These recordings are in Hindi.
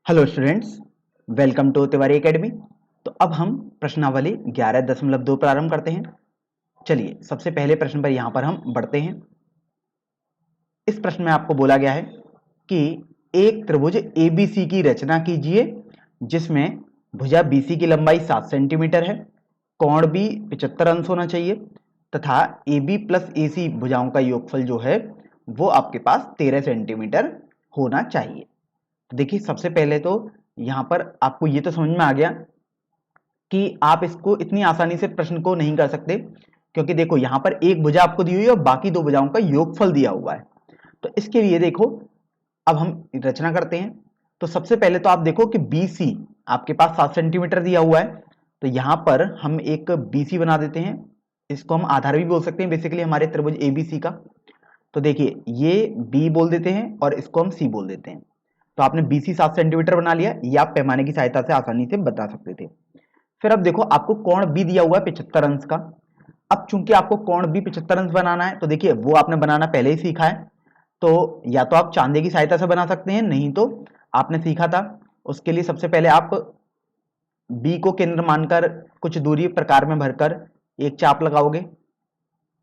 Hello students, welcome to Tiwari academy. तो अब हम प्रश्नावली 11.2 प्रारंभ करते हैं। चलिए सबसे पहले प्रश्न पर यहां पर हम बढ़ते हैं। इस प्रश्न में आपको बोला गया है कि एक त्रिभुज ABC की रचना कीजिए जिसमें भुजा BC की लंबाई 7 सेंटीमीटर है, कोण भी 75 अंश होना चाहिए तथा AB प्लस AC भुजाओं का योगफल जो है वो आपके पास 13 सेंटीमीटर होना चाहिए। तो देखिए सबसे पहले तो यहां पर आपको ये तो समझ में आ गया कि आप इसको इतनी आसानी से प्रश्न को नहीं कर सकते, क्योंकि देखो यहां पर एक भुजा आपको दी हुई है और बाकी दो भुजाओं का योगफल दिया हुआ है। तो इसके लिए देखो अब हम रचना करते हैं। तो सबसे पहले तो आप देखो कि BC आपके पास 7 सेंटीमीटर दिया हुआ है, तो यहां पर हम एक BC बना देते हैं। इसको हम आधार भी बोल सकते हैं बेसिकली हमारे त्रिभुज ABC का। तो देखिए ये B बोल देते हैं और इसको हम C बोल देते हैं। तो आपने BC 7 सेंटीमीटर बना लिया, ये आप पैमाने की सहायता से आसानी से बता सकते थे। फिर अब देखो आपको कोण B दिया हुआ है 75 अंश का। अब चूंकि आपको कोण B 75 अंश बनाना है, तो देखिए वो आपने बनाना पहले ही सीखा है। तो या तो आप चांदे की सहायता से बना सकते हैं, नहीं तो आपने सीखा था उसके लिए सबसे पहले आप B को केंद्र मानकर कुछ दूरी प्रकार में भरकर एक चाप लगाओगे।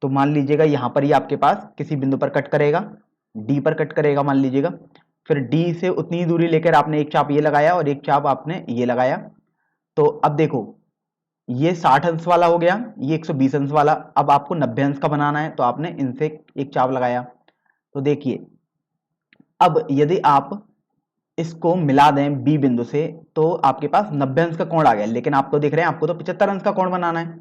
तो मान लीजिएगा यहां पर ही आपके पास किसी बिंदु पर कट करेगा, D पर कट करेगा मान लीजिएगा। फिर D से उतनी ही दूरी लेकर आपने एक चाप ये लगाया और एक चाप आपने ये लगाया। तो अब देखो ये 60 अंश वाला हो गया, ये 120 अंश वाला। अब आपको 90 अंश का बनाना है, तो आपने इनसे एक चाप लगाया। तो देखिए अब यदि आप इसको मिला दें B बिंदु से, तो आपके पास 90 अंश का कोण आ गया। लेकिन आप तो देख रहे हैं आपको तो 75 अंश का कोण बनाना है।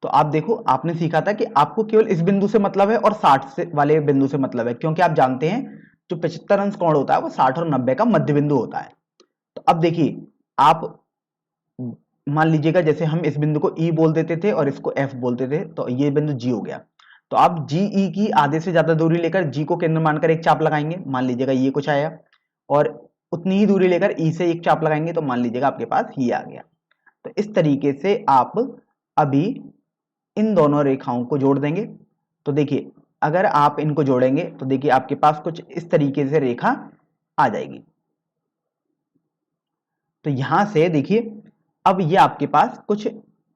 तो आप देखो आपने सीखा था कि आपको केवल इस बिंदु से मतलब है और 60 से वाले बिंदु से मतलब है, क्योंकि आप जानते हैं जो 75 अंश कोण होता है वो 60 और 90 का मध्य बिंदु होता है। तो अब देखिए आप मान लीजिएगा जैसे हम इस बिंदु को E बोल देते थे और इसको F बोलते थे, तो ये बिंदु G हो गया। तो आप GE की आधे से ज्यादा दूरी लेकर G को केंद्र मानकर एक चाप लगाएंगे, मान लीजिएगा ये कुछ आया, और उतनी ही दूरी लेकर E से एक चाप लगाएंगे, तो मान लीजिएगा आपके पास ये आ गया। तो इस तरीके से आप अभी इन दोनों रेखाओं को जोड़ देंगे। तो देखिए अगर आप इनको जोड़ेंगे तो देखिए आपके पास कुछ इस तरीके से रेखा आ जाएगी। तो यहां से देखिए अब ये आपके पास कुछ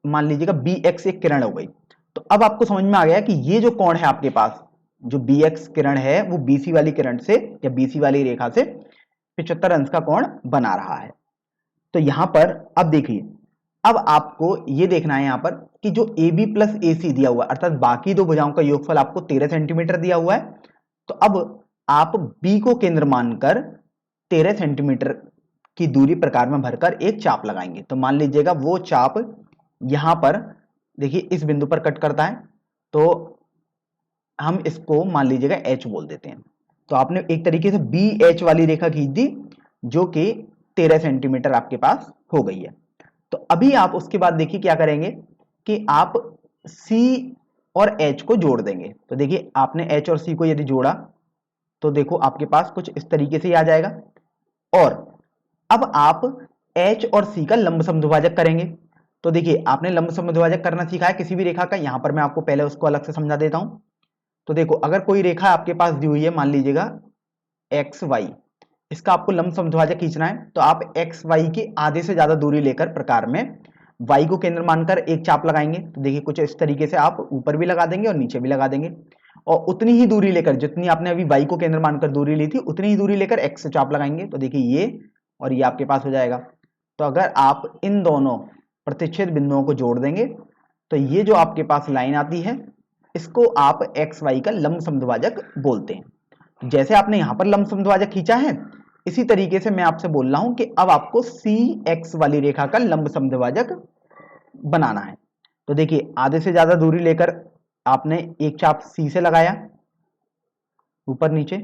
मान लीजिएगा BX एक किरण हो गई। तो अब आपको समझ में आ गया कि ये जो कोण है आपके पास, जो BX किरण है वो BC वाली किरण से या BC वाली रेखा से 75 अंश का कोण बना रहा है। तो यहां पर अब देखिए अब आपको ये देखना है यहां पर कि जो AB प्लस AC दिया हुआ है, अर्थात बाकी दो भुजाओं का योगफल आपको 13 सेंटीमीटर दिया हुआ है। तो अब आप B को केंद्र मानकर 13 सेंटीमीटर की दूरी प्रकार में भरकर एक चाप लगाएंगे। तो मान लीजिएगा वो चाप यहां पर देखिए इस बिंदु पर कट करता है, तो हम इसको मान लीजिएगा H बोल देते हैं। तो आपने एक तरीके से BH वाली रेखा खींच दी जो कि 13 सेंटीमीटर आपके पास हो गई है। तो अभी आप उसके बाद देखिए क्या करेंगे कि आप C और H को जोड़ देंगे। तो देखिए आपने H और C को यदि जोड़ा तो देखो आपके पास कुछ इस तरीके से ही आ जाएगा। और अब आप H और C का लंब समद्विभाजक करेंगे। तो देखिए आपने लंब समद्विभाजक करना सीखा है किसी भी रेखा का, यहां पर मैं आपको पहले उसको अलग से समझा देता हूं। तो देखो अगर कोई रेखा आपके पास दी हुई है, मान लीजिएगा XY, इसका आपको लंब समद्विभाजक खींचना है, तो आप XY की आधे से ज्यादा दूरी लेकर प्रकार में Y को केंद्र मानकर एक चाप लगाएंगे। तो देखिए कुछ इस तरीके से आप ऊपर भी लगा देंगे और नीचे भी लगा देंगे, और उतनी ही दूरी लेकर जितनी आपने अभी Y को केंद्र मानकर दूरी ली थी उतनी ही दूरी लेकर X से चाप लगाएंगे। तो देखिए ये और ये आपके पास हो जाएगा। तो अगर आप इन दोनों प्रतिच्छेद बिंदुओं को जोड़ देंगे तो ये जो आपके पास लाइन आती है इसको आप XY का लंब समद्विभाजक बोलते हैं। जैसे आपने यहां पर लंब समद्विभाजक खींचा है, इसी तरीके से मैं आपसे बोल रहा हूं कि अब आपको CX वाली रेखा का लंब समद्विभाजक बनाना है। तो देखिए आधे से ज्यादा दूरी लेकर आपने एक चाप C से लगाया ऊपर नीचे,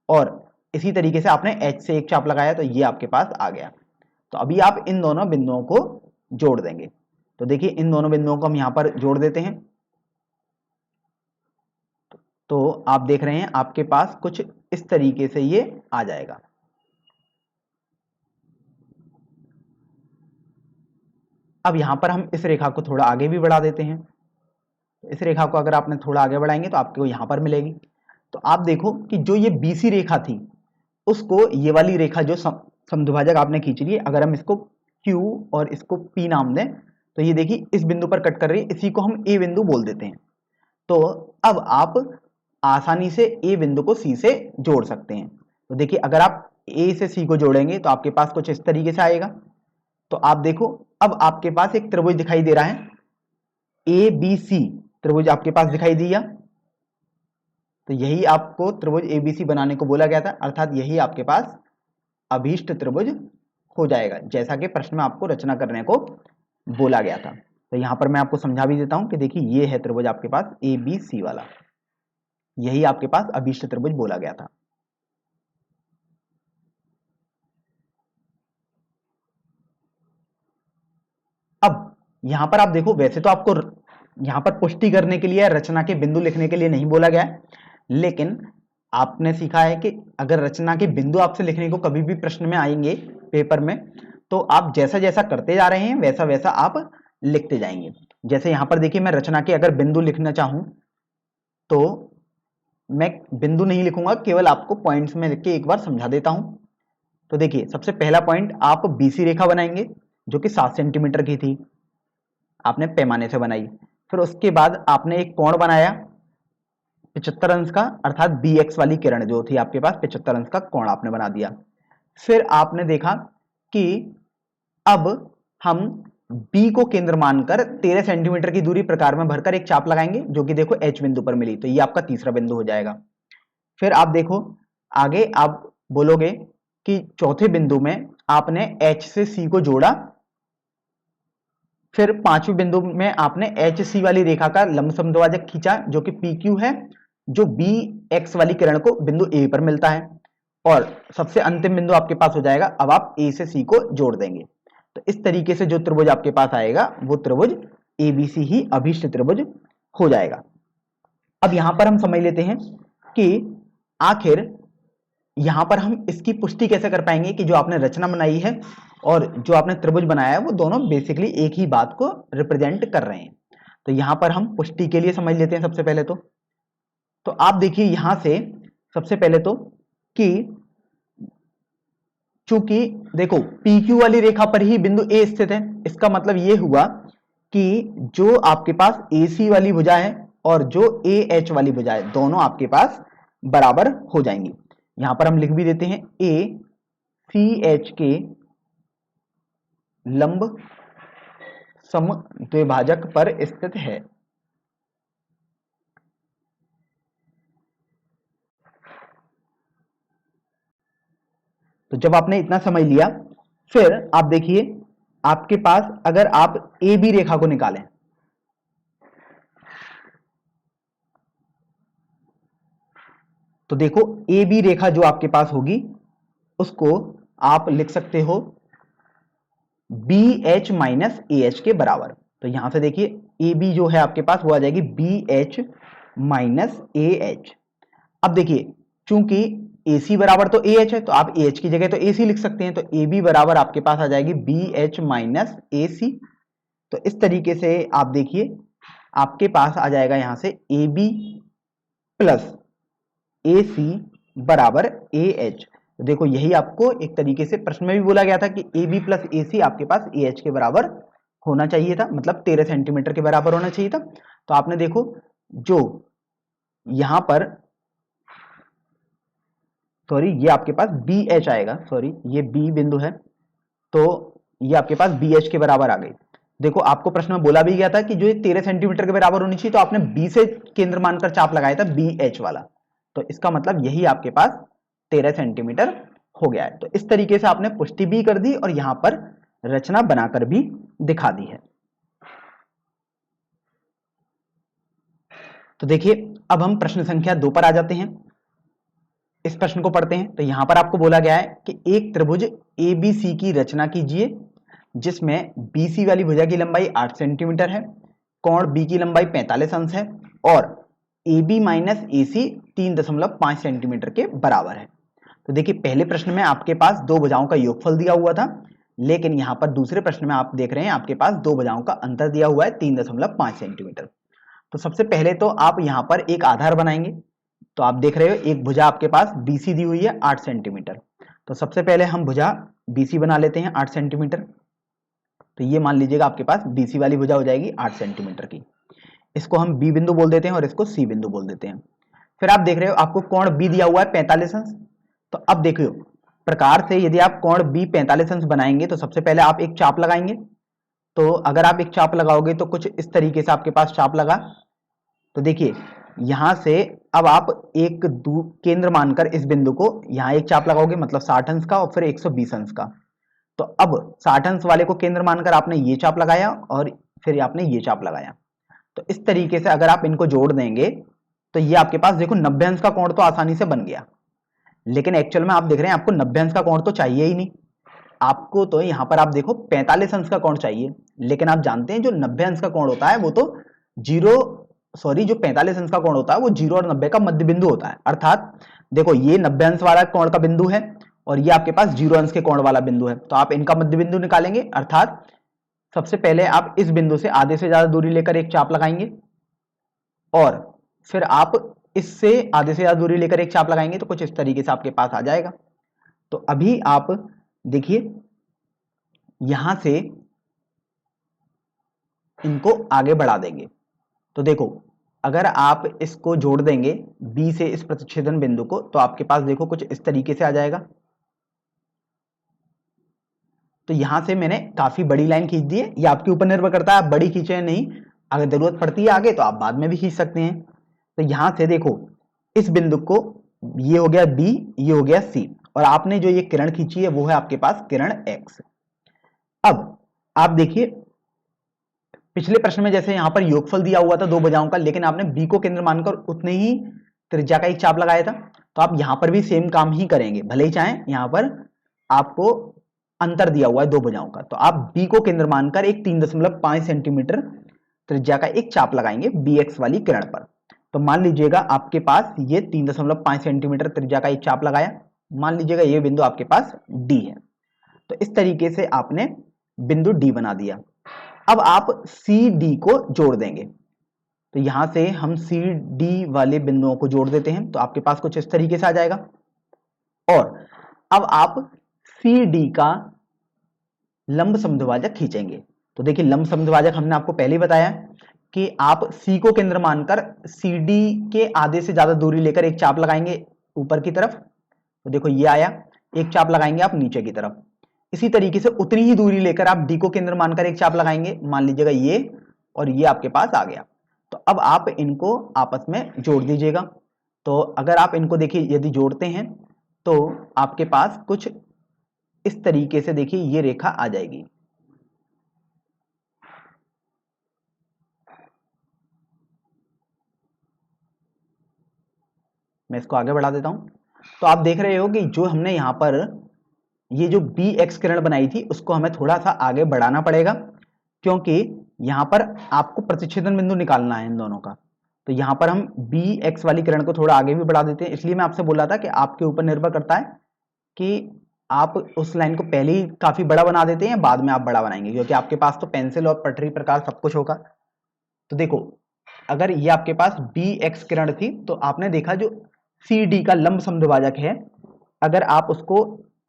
और इसी तरीके से आपने H से एक चाप लगाया, तो ये आपके पास आ गया। तो अभी आप इन दोनों बिंदुओं को जोड़ देंगे। तो देखिए इन दोनों बिंदुओं को हम यहां पर जोड़ देते हैं। तो आप देख रहे हैं आपके पास कुछ इस तरीके से ये आ जाएगा। अब यहां पर हम इस रेखा को थोड़ा आगे भी बढ़ा देते हैं। इस रेखा को अगर आपने थोड़ा आगे बढ़ाएंगे तो आपको यहां पर मिलेगी। तो आप देखो कि जो ये BC रेखा थी उसको ये वाली रेखा जो समद्विभाजक आपने खींच लिए। अगर हम इसको Q और इसको P नाम दें तो ये देखिए इस बिंदु पर कट कर रही है, इसी को हम A बिंदु बोल देते हैं। तो अब आप आसानी से A बिंदु को C से जोड़ सकते हैं। तो देखिए अगर आप A से C को जोड़ेंगे तो आपके पास कुछ इस तरीके से आएगा। तो आप देखो अब आपके पास एक त्रिभुज दिखाई दे रहा है, ABC त्रिभुज आपके पास दिखाई दिया। तो यही आपको त्रिभुज ABC बनाने को बोला गया था, अर्थात यही आपके पास अभीष्ट त्रिभुज हो जाएगा, जैसा कि प्रश्न में आपको रचना करने को बोला गया था। तो यहां पर मैं आपको समझा भी देता हूं कि देखिए ये है त्रिभुज आपके पास ABC वाला, यही आपके पास अभीष्ट त्रिभुज बोला गया था। अब यहां पर आप देखो, वैसे तो आपको यहां पर पुष्टि करने के लिए रचना के बिंदु लिखने के लिए नहीं बोला गया है, लेकिन आपने सीखा है कि अगर रचना के बिंदु आपसे लिखने को कभी भी प्रश्न में आएंगे पेपर में, तो आप जैसा जैसा करते जा रहे हैं वैसा वैसा आप लिखते जाएंगे। जैसे यहां पर देखिए मैं रचना के अगर बिंदु लिखना चाहूं तो मैं बिंदु नहीं लिखूंगा, केवल आपको पॉइंट्स में लिख के एक बार समझा देता हूं। तो देखिए सबसे पहला पॉइंट आप BC रेखा बनाएंगे जो कि 7 सेंटीमीटर की थी, आपने पैमाने से बनाई। फिर उसके बाद आपने एक कोण बनाया 75 अंश का, अर्थात BX वाली किरण जो थी आपके पास 75 अंश का कोण आपने बना दिया। फिर आपने देखा कि अब हम B को केंद्र मानकर 13 सेंटीमीटर की दूरी प्रकार में भरकर एक चाप लगाएंगे जो कि देखो H बिंदु पर मिली, तो ये आपका तीसरा बिंदु हो जाएगा। फिर आप देखो आगे आप बोलोगे कि चौथे बिंदु में आपने H से C को जोड़ा। फिर पांचवें बिंदु में आपने HC वाली रेखा का लंब समद्विभाजक खींचा जो कि PQ है, जो BX वाली किरण को बिंदु A पर मिलता है। और सबसे अंतिम बिंदु आपके पास हो जाएगा, अब आप A से C को जोड़ देंगे। तो इस तरीके से जो त्रिभुज आपके पास आएगा वो त्रिभुज ABC ही अभीष्ट त्रिभुज हो जाएगा। अब यहां पर हम समझ लेते हैं कि आखिर यहां पर हम इसकी पुष्टि कैसे कर पाएंगे कि जो आपने रचना बनाई है और जो आपने त्रिभुज बनाया है वो दोनों बेसिकली एक ही बात को रिप्रेजेंट कर रहे हैं। तो यहां पर हम पुष्टि के लिए समझ लेते हैं सबसे पहले तो आप देखिए यहां से सबसे पहले तो कि चूंकि देखो PQ वाली रेखा पर ही बिंदु A स्थित है, इसका मतलब ये हुआ कि जो आपके पास AC वाली भुजा है और जो AH वाली भुजा है दोनों आपके पास बराबर हो जाएंगी। यहां पर हम लिख भी देते हैं ACH के लंब समद्विभाजक पर स्थित है। तो जब आपने इतना समझ लिया, फिर आप देखिए आपके पास अगर आप AB रेखा को निकालें तो देखो AB रेखा जो आपके पास होगी उसको आप लिख सकते हो BH माइनस AH के बराबर। तो यहां से देखिए AB जो है आपके पास वो आ जाएगी BH माइनस AH। अब देखिए चूंकि AC बराबर तो AH है तो आप AH की जगह तो AC लिख सकते हैं, तो AB बराबर आपके पास आ जाएगी BH माइनस AC। तो इस तरीके से आप देखिए आपके पास आ जाएगा यहां से AB प्लस AC बराबर AH। तो देखो यही आपको एक तरीके से प्रश्न में भी बोला गया था कि AB प्लस AC आपके पास AH के बराबर होना चाहिए था, मतलब 13 सेंटीमीटर के बराबर होना चाहिए था। तो आपने देखो जो यहां पर सॉरी ये आपके पास BH आएगा, सॉरी ये B बिंदु है तो ये आपके पास BH के बराबर आ गई। देखो आपको प्रश्न में बोला भी गया था कि जो ये 13 सेंटीमीटर के बराबर होनी चाहिए, तो आपने B से केंद्र मानकर चाप लगाया था BH वाला, तो इसका मतलब यही आपके पास 13 सेंटीमीटर हो गया है। तो इस तरीके से आपने पुष्टि भी कर दी और यहां पर रचना बनाकर भी दिखा दी है। तो देखिए अब हम प्रश्न संख्या 2 पर आ जाते हैं। इस प्रश्न को पढ़ते हैं। तो यहां पर आपको बोला गया है कि एक त्रिभुज ABC की रचना कीजिए जिसमें BC वाली भुजा की लंबाई 8 सेंटीमीटर है, कोण B की लंबाई 45 अंश है और AB माइनस AC 3.5 सेंटीमीटर के बराबर है। तो देखिए पहले प्रश्न में आपके पास दो भुजाओं का योगफल दिया हुआ था, लेकिन यहां पर दूसरे प्रश्न में आप देख रहे हैं आपके पास दो भुजाओं का अंतर दिया हुआ है 3.5 सेंटीमीटर। तो सबसे पहले तो आप यहां पर एक आधार बनाएंगे। तो आप देख रहे हो एक भुजा आपके पास BC दी हुई है 8 सेंटीमीटर। तो सबसे पहले हम भुजा BC बना लेते हैं 8 सेंटीमीटर। तो ये मान लीजिएगा आपके पास BC वाली भुजा हो जाएगी 8 सेंटीमीटर की। इसको हम B बिंदु बोल देते हैं और इसको C बिंदु बोल देते हैं। फिर आप देख रहे हो आपको कोण B दिया हुआ है 45 अंश। तो अब देखियो प्रकार से यदि आप कोण B 45 अंश बनाएंगे तो सबसे पहले आप एक चाप लगाएंगे। तो अगर आप एक चाप लगाओगे तो कुछ इस तरीके से आपके पास चाप लगा। तो देखिए यहां से अब आप एक केंद्र मानकर इस बिंदु को यहां एक चाप लगाओगे, मतलब 60 अंश का और फिर 120 अंश का। तो अब 60 अंश वाले को केंद्र मानकर आपने ये चाप लगाया और फिर आपने ये चाप लगाया। तो इस तरीके से अगर आप इनको जोड़ देंगे तो ये आपके पास देखो 90 अंश का कोण तो आसानी से बन गया। लेकिन एक्चुअल में आप देख रहे हैं आपको 90 अंश का कोण तो चाहिए ही नहीं, आपको तो यहां पर आप देखो 45 अंश का कोण चाहिए। लेकिन आप जानते हैं जो 90 अंश का कोण होता है वो तो जो 45 अंश का कोण होता है वो 0 और 90 का मध्य बिंदु होता है। अर्थात देखो ये 90 अंश वाला कोण का बिंदु है और ये आपके पास 0 अंश के कोण वाला बिंदु है। तो आप इनका मध्य बिंदु निकालेंगे। अर्थात सबसे पहले आप इस बिंदु से आधे से ज्यादा दूरी लेकर एक चाप लगाएंगे और फिर आप इससे आधे से ज्यादा दूरी लेकर एक चाप लगाएंगे। तो कुछ इस तरीके से आपके पास आ जाएगा। तो अभी आप देखिए यहां से इनको आगे बढ़ा देंगे। तो देखो अगर आप इसको जोड़ देंगे B से इस प्रतिच्छेदन बिंदु को तो आपके पास देखो कुछ इस तरीके से आ जाएगा। तो यहां से मैंने काफी बड़ी लाइन खींच दी है, ये आपके ऊपर निर्भर करता है आप बड़ी खींचे या नहीं। अगर जरूरत पड़ती है आगे तो आप बाद में भी खींच सकते हैं। तो यहां से देखो इस बिंदु को, ये हो गया B, ये हो गया C, और आपने जो ये किरण खींची है वो है आपके पास किरण X। अब आप देखिए पिछले प्रश्न में जैसे यहां पर योगफल दिया हुआ था दो भुजाओं का, लेकिन आपने B को केंद्र मानकर उतने ही त्रिज्या का एक चाप लगाया था। तो आप यहां पर भी सेम काम ही करेंगे, भले ही चाहें यहां पर आपको अंतर दिया हुआ है दो भुजाओं का। तो आप B को केंद्र मानकर एक 3.5 सेंटीमीटर त्रिज्या का एक चाप लगाएंगे BX वाली किरण पर। तो मान लीजिएगा आपके पास ये 3.5 सेंटीमीटर त्रिज्या का एक चाप लगाया। मान लीजिएगा ये बिंदु आपके पास D है। तो इस तरीके से आपने बिंदु D बना दिया। अब आप CD को जोड़ देंगे। तो यहां से हम CD वाले बिंदुओं को जोड़ देते हैं। तो आपके पास कुछ इस तरीके से आ जाएगा। और अब आप CD का लंब समद्विभाजक खींचेंगे। तो देखिए लंब समद्विभाजक हमने आपको पहले ही बताया कि आप C को केंद्र मानकर CD के आधे से ज्यादा दूरी लेकर एक चाप लगाएंगे ऊपर की तरफ। तो देखो ये आया, एक चाप लगाएंगे आप नीचे की तरफ। इसी तरीके से उतनी ही दूरी लेकर आप D को केंद्र मानकर एक चाप लगाएंगे, मान लीजिएगा ये, और ये आपके पास आ गया। तो अब आप इनको आपस में जोड़ दीजिएगा। तो अगर आप इनको देखिए यदि जोड़ते हैं तो आपके पास कुछ इस तरीके से देखिए ये रेखा आ जाएगी। मैं इसको आगे बढ़ा देता हूं। तो आप देख रहे हो कि जो हमने यहां पर ये जो BX किरण बनाई थी उसको हमें थोड़ा सा आगे बढ़ाना पड़ेगा, क्योंकि यहां पर आपको प्रतिच्छेदन बिंदु निकालना है इन दोनों का। तो यहां पर हम BX वाली किरण को थोड़ा आगे भी बढ़ा देते हैं। इसलिए मैं आपसे बोला था कि आपके ऊपर निर्भर करता है कि आप उस लाइन को पहले ही काफी बड़ा बना देते हैं, बाद में आप बड़ा बनाएंगे, क्योंकि आपके पास तो पेंसिल और पटरी प्रकार सब कुछ होगा। तो देखो अगर ये आपके पास BX किरण थी तो आपने देखा जो CD का लंब समद्विभाजक है, अगर आप उसको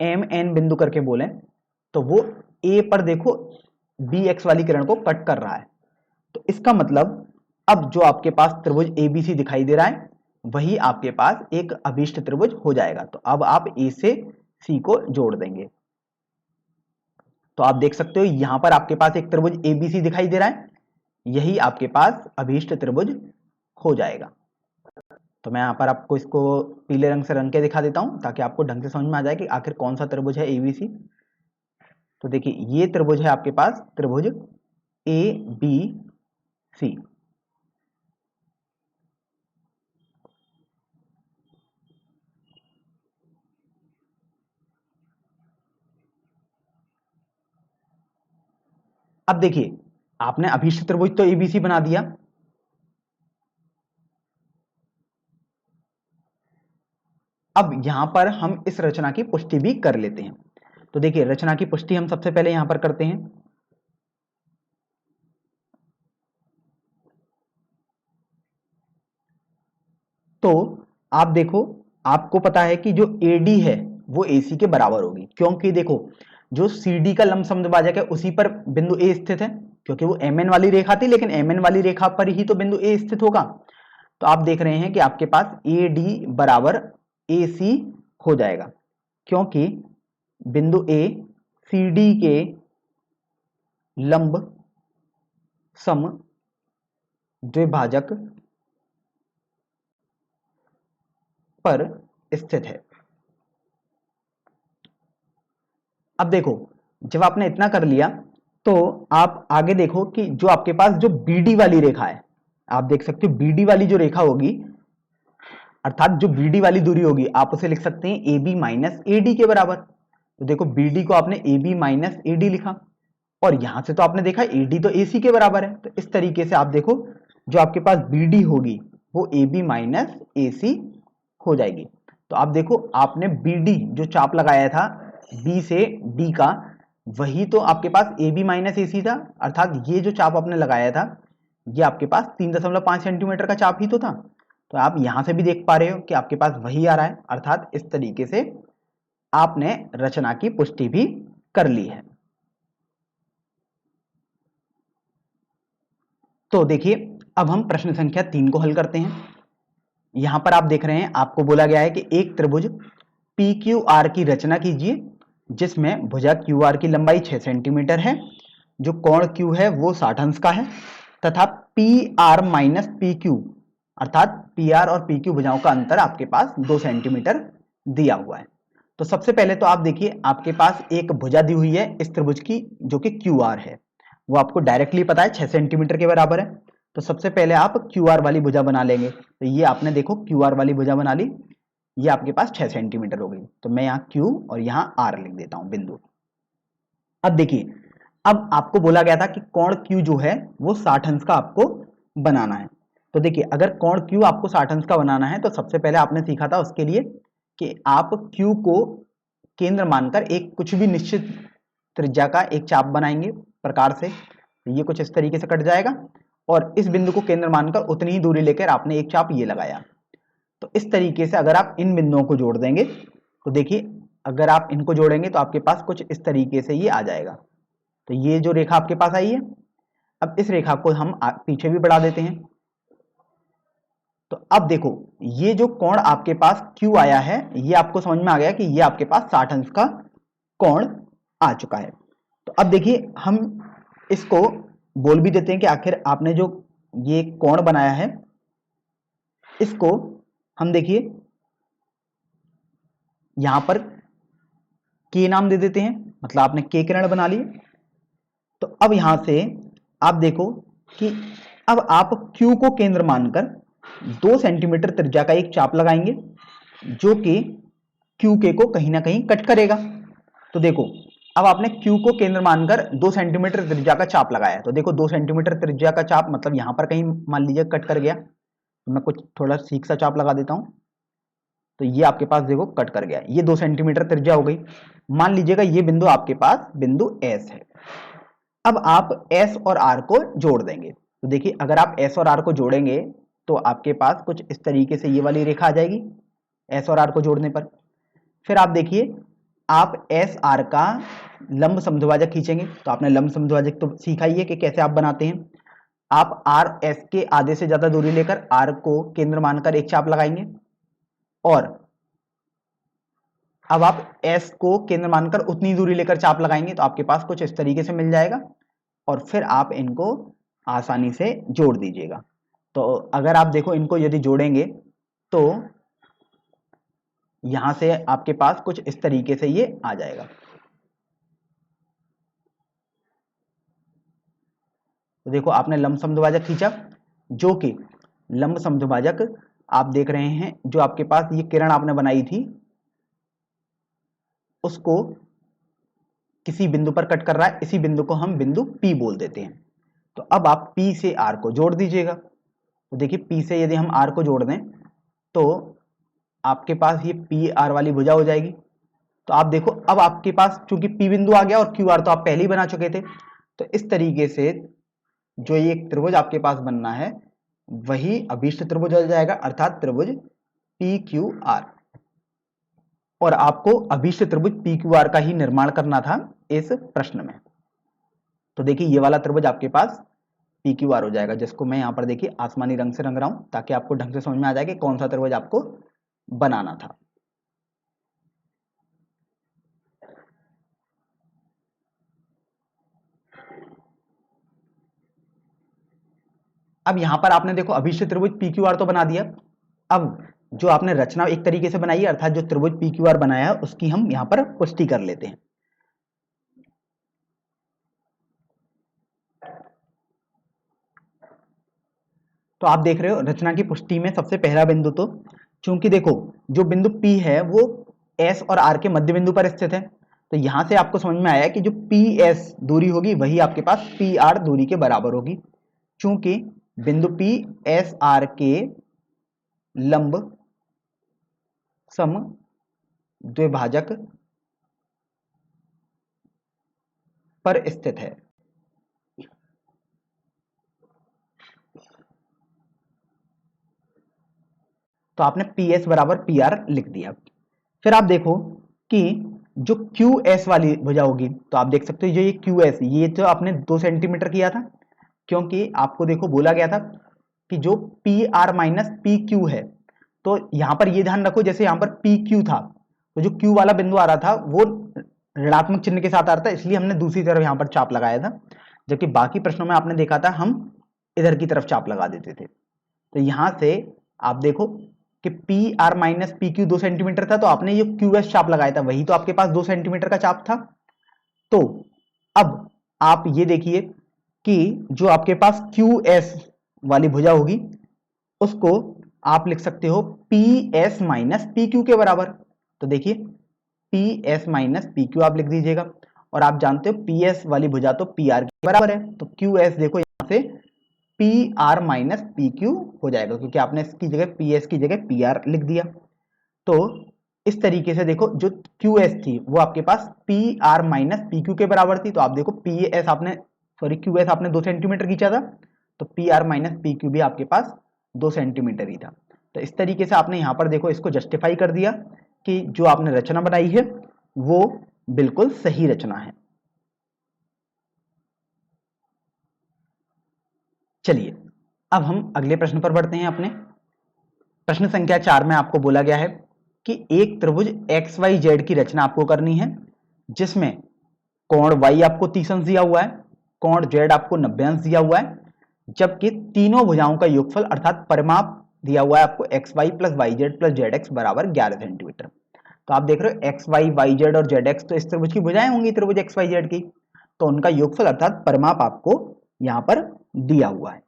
MN बिंदु करके बोलें तो वो A पर देखो BX वाली किरण को कट कर रहा है। तो इसका मतलब अब जो आपके पास त्रिभुज ABC दिखाई दे रहा है वही आपके पास एक अभीष्ट त्रिभुज हो जाएगा। तो अब आप A से C को जोड़ देंगे। तो आप देख सकते हो यहां पर आपके पास एक त्रिभुज ABC दिखाई दे रहा है, यही आपके पास अभीष्ट त्रिभुज हो जाएगा। तो मैं यहाँ पर आपको इसको पीले रंग से रंग के दिखा देता हूं ताकि आपको ढंग से समझ में आ जाए कि आखिर कौन सा त्रिभुज है ABC। तो देखिए ये त्रिभुज है आपके पास त्रिभुज ABC। अब देखिए आपने अभीष्ट त्रिभुज तो ABC बना दिया। अब यहां पर हम इस रचना की पुष्टि भी कर लेते हैं। तो देखिए रचना की पुष्टि हम सबसे पहले यहां पर करते हैं। तो आप देखो आपको पता है कि जो AD है वो AC के बराबर होगी, क्योंकि देखो जो CD का लंब समद्विभाजक है उसी पर बिंदु A स्थित है, क्योंकि वो MN वाली रेखा थी, लेकिन MN वाली रेखा पर ही तो बिंदु A स्थित होगा। तो आप देख रहे हैं कि आपके पास AD बराबर AC हो जाएगा, क्योंकि बिंदु A CD के लंब समद्विभाजक पर स्थित है। अब देखो जब आपने इतना कर लिया तो आप आगे देखो कि जो आपके पास जो BD वाली रेखा है, आप देख सकते हो BD वाली जो रेखा होगी, अर्थात जो BD वाली दूरी होगी, आप उसे लिख सकते हैं AB माइनस AD के बराबर। तो देखो BD को आपने AB माइनस AD लिखा, और यहां से तो आपने देखा AD तो AC के बराबर है, तो इस तरीके से आप देखो जो आपके पास BD होगी वो AB माइनस AC हो जाएगी। तो आप देखो आपने BD जो चाप लगाया था B से D का, वही तो आपके पास AB माइनस AC था, अर्थात ये जो चाप आपने लगाया था ये आपके पास 3.5 सेंटीमीटर का चाप ही तो था। तो आप यहां से भी देख पा रहे हो कि आपके पास वही आ रहा है, अर्थात इस तरीके से आपने रचना की पुष्टि भी कर ली है। तो देखिए अब हम प्रश्न संख्या 3 को हल करते हैं। यहां पर आप देख रहे हैं आपको बोला गया है कि एक त्रिभुज PQR की रचना कीजिए जिसमें भुजा QR की लंबाई 6 सेंटीमीटर है, जो कोण Q है वो 60 अंश का है, तथा PR माइनस PQ अर्थात PR और PQ भुजाओं का अंतर आपके पास 2 सेंटीमीटर दिया हुआ है। तो सबसे पहले तो आप देखिए आपके पास एक भुजा दी हुई है इस त्रिभुज की जो कि QR है, वो आपको डायरेक्टली पता है 6 सेंटीमीटर के बराबर है। तो सबसे पहले आप QR वाली भुजा बना लेंगे। तो ये आपने देखो QR वाली भुजा बना ली, ये आपके पास 6 सेंटीमीटर हो गई। तो मैं यहाँ Q और यहाँ R लिख देता हूं बिंदु। अब देखिए अब आपको बोला गया था कि कोण Q जो है वो 60 अंश का आपको बनाना है। तो देखिए अगर कोण Q आपको 60 अंश का बनाना है तो सबसे पहले आपने सीखा था उसके लिए कि आप Q को केंद्र मानकर एक कुछ भी निश्चित त्रिज्या का एक चाप बनाएंगे प्रकार से। ये कुछ इस तरीके से कट जाएगा और इस बिंदु को केंद्र मानकर उतनी ही दूरी लेकर आपने एक चाप ये लगाया। तो इस तरीके से अगर आप इन बिंदुओं को जोड़ देंगे तो देखिए अगर आप इनको जोड़ेंगे तो आपके पास कुछ इस तरीके से ये आ जाएगा। तो ये जो रेखा आपके पास आई है, अब इस रेखा को हम पीछे भी बढ़ा देते हैं। तो अब देखो ये जो कोण आपके पास Q आया है ये आपको समझ में आ गया कि ये आपके पास 60 अंश का कोण आ चुका है। तो अब देखिए हम इसको बोल भी देते हैं कि आखिर आपने जो ये कोण बनाया है इसको हम देखिए यहां पर K नाम दे देते हैं, मतलब आपने K किरण बना ली। तो अब यहां से आप देखो कि अब आप Q को केंद्र मानकर 2 सेंटीमीटर त्रिज्या का एक चाप लगाएंगे जो कि QK को कहीं ना कहीं कट करेगा। तो देखो अब आपने Q को केंद्र मानकर 2 सेंटीमीटर त्रिज्या का चाप लगाया। तो देखो 2 सेंटीमीटर त्रिज्या का चाप मतलब यहां पर कहीं मान लीजिए कट कर गया, तो मैं कुछ थोड़ा ठीक सा चाप लगा देता हूं। तो ये आपके पास देखो कट कर गया, ये 2 सेंटीमीटर त्रिज्या हो गई। मान लीजिएगा ये बिंदु आपके पास बिंदु S है। अब आप S और R को जोड़ देंगे। तो देखिए अगर आप S और R को जोड़ेंगे तो आपके पास कुछ इस तरीके से ये वाली रेखा आ जाएगी S और R को जोड़ने पर। फिर आप देखिए आप एस आर का लंब समद्विभाजक खींचेंगे। तो आपने लंब समद्विभाजक तो सीखा ही है कि कैसे आप बनाते हैं। आप आर एस के आधे से ज्यादा दूरी लेकर आर को केंद्र मानकर एक चाप लगाएंगे और अब आप एस को केंद्र मानकर उतनी दूरी लेकर चाप लगाएंगे। तो आपके पास कुछ इस तरीके से मिल जाएगा और फिर आप इनको आसानी से जोड़ दीजिएगा। तो अगर आप देखो इनको यदि जोड़ेंगे तो यहां से आपके पास कुछ इस तरीके से ये आ जाएगा। तो देखो आपने लंब समद्विभाजक खींचा जो कि लंब समद्विभाजक आप देख रहे हैं जो आपके पास ये किरण आपने बनाई थी उसको किसी बिंदु पर कट कर रहा है। इसी बिंदु को हम बिंदु P बोल देते हैं। तो अब आप P से R को जोड़ दीजिएगा। तो देखिए P से यदि हम R को जोड़ दें तो आपके पास ये PR वाली भुजा हो जाएगी। तो आप देखो अब आपके पास चूंकि P बिंदु आ गया और QR तो आप पहले ही बना चुके थे। तो इस तरीके से जो ये त्रिभुज आपके पास बनना है वही अभीष्ट त्रिभुज हो जाएगा, अर्थात त्रिभुज PQR। और आपको अभीष्ट त्रिभुज पी क्यू आर का ही निर्माण करना था इस प्रश्न में। तो देखिए ये वाला त्रिभुज आपके पास पी क्यू आर हो जाएगा, जिसको मैं यहाँ पर देखिए आसमानी रंग से रंग रहा हूं ताकि आपको ढंग से समझ में आ जाए कि कौन सा त्रिभुज आपको बनाना था। अब यहां पर आपने देखो अभीष्ट त्रिभुज पी क्यू आर तो बना दिया। अब जो आपने रचना एक तरीके से बनाई है, अर्थात जो त्रिभुज पी क्यू आर बनाया है, उसकी हम यहां पर पुष्टि कर लेते हैं। तो आप देख रहे हो रचना की पुष्टि में सबसे पहला बिंदु, तो चूंकि देखो जो बिंदु P है वो S और R के मध्य बिंदु पर स्थित है, तो यहां से आपको समझ में आया कि जो PS दूरी होगी वही आपके पास PR दूरी के बराबर होगी। चूंकि बिंदु P S R के लंब सम द्विभाजक पर स्थित है। तो आपने PS बराबर PR लिख दिया। फिर आप देखो कि जो QS वाली भुजा होगी, तो आप देख सकते हो जो ये QS, ये तो आपने 2 सेंटीमीटर किया था, क्योंकि आपको देखो बोला गया था कि जो PR माइनस PQ है, तो यहां पर ये ध्यान रखो जैसे यहां पर PQ था, तो जो Q वाला बिंदु आ रहा था वो ऋणात्मक चिन्ह के साथ आ रहा था, इसलिए हमने दूसरी तरफ यहां पर चाप लगाया था, जबकि बाकी प्रश्नों में आपने देखा था हम इधर की तरफ चाप लगा देते थे। तो यहां से आप देखो कि P R minus P Q 2 centimetre था, तो आपने ये क्यू एस चाप लगाया था, वही तो आपके पास 2 सेंटीमीटर का चाप था। तो अब आप ये देखिए कि जो आपके पास क्यू एस वाली भुजा होगी उसको आप लिख सकते हो P S minus P Q के बराबर। तो देखिए P S minus P Q आप लिख दीजिएगा, और आप जानते हो पी एस वाली भुजा तो पी आर के बराबर है, तो क्यू एस देखो यहां से P R minus P Q हो जाएगा, क्योंकि आपने इसकी जगह पी एस की जगह पी आर लिख दिया। तो इस तरीके से देखो जो क्यू एस थी वो आपके पास P R minus P Q के बराबर थी, तो आप देखो पी एस आपने सॉरी क्यू एस आपने 2 सेंटीमीटर खींचा था, तो P R minus P Q भी आपके पास 2 सेंटीमीटर ही था। तो इस तरीके से आपने यहां पर देखो इसको जस्टिफाई कर दिया कि जो आपने रचना बनाई है वो बिल्कुल सही रचना है। चलिए अब हम अगले प्रश्न पर बढ़ते हैं अपने। प्रश्न संख्या 4 में आपको बोला गया है कि एक त्रिभुज एक्स वाई जेड की रचना आपको करनी है, जिसमें कोण y आपको 30 अंश दिया हुआ है, कोण z आपको 90 अंश दिया हुआ है, जबकि तीनों भुजाओं का योगफल अर्थात परिमाप दिया हुआ है आपको X Y plus Y Z plus Z X बराबर 11 सेंटीमीटर। तो आप देख रहे हो एक्स वाई वाई जेड और जेड एक्स तो इस त्रिभुज की भुजाएं होंगी त्रिभुज एक्स वाई जेड की, तो उनका योगफल अर्थात परिमाप आपको यहां पर दिया हुआ है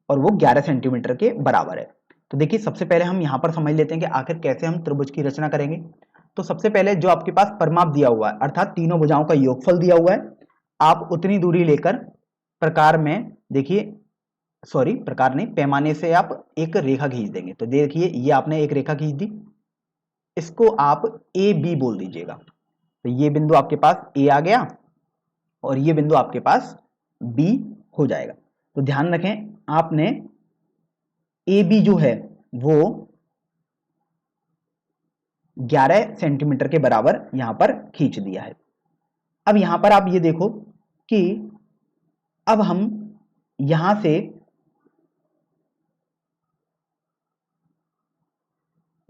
और वो 11 सेंटीमीटर के बराबर है। तो देखिए सबसे पहले हम यहां पर समझ लेते हैं कि आखिर कैसे हम त्रिभुज की रचना करेंगे। तो सबसे पहले जो आपके पास परिमाप दिया हुआ है अर्थात तीनों भुजाओं का योगफल दिया हुआ है, आप उतनी दूरी लेकर प्रकार में देखिए सॉरी प्रकार नहीं पैमाने से आप एक रेखा खींच देंगे। तो देखिए ये आपने एक रेखा खींच दी, इसको आप ए बी बोल दीजिएगा। तो ये बिंदु आपके पास ए आ गया और ये बिंदु आपके पास बी हो जाएगा। तो ध्यान रखें आपने ए बी जो है वो 11 सेंटीमीटर के बराबर यहां पर खींच दिया है। अब यहां पर आप ये देखो कि अब हम यहां से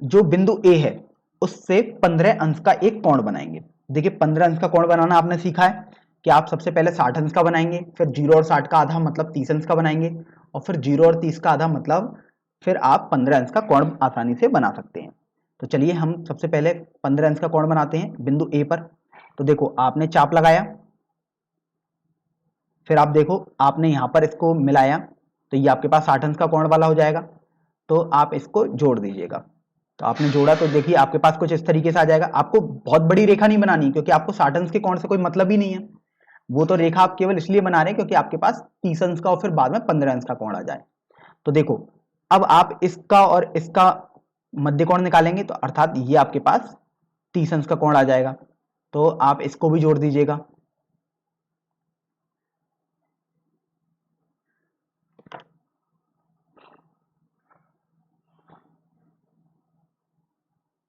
जो बिंदु ए है उससे 15 अंश का एक कोण बनाएंगे। देखिए 15 अंश का कोण बनाना आपने सीखा है कि आप सबसे पहले 60 अंश का बनाएंगे, फिर 0 और 60 का आधा मतलब 30 अंश का बनाएंगे, और फिर 0 और 30 का आधा मतलब फिर आप 15 अंश का कोण आसानी से बना सकते हैं। तो चलिए हम सबसे पहले 15 अंश का कोण बनाते हैं बिंदु ए पर। तो देखो आपने चाप लगाया, फिर आप देखो आपने यहां पर इसको मिलाया, तो ये आपके पास 60 अंश का कोण वाला हो जाएगा, तो आप इसको जोड़ दीजिएगा। तो आपने जोड़ा तो देखिए आपके पास कुछ इस तरीके से आ जाएगा। आपको बहुत बड़ी रेखा नहीं बनानी क्योंकि आपको 60 अंश के कोण से कोई मतलब ही नहीं है, वो तो रेखा आप केवल इसलिए बना रहे हैं क्योंकि आपके पास 30 अंश का और फिर बाद में 15 अंश का कोण आ जाए। तो देखो अब आप इसका और इसका मध्य कोण निकालेंगे, तो अर्थात ये आपके पास 30 अंश का कोण आ जाएगा, तो आप इसको भी जोड़ दीजिएगा।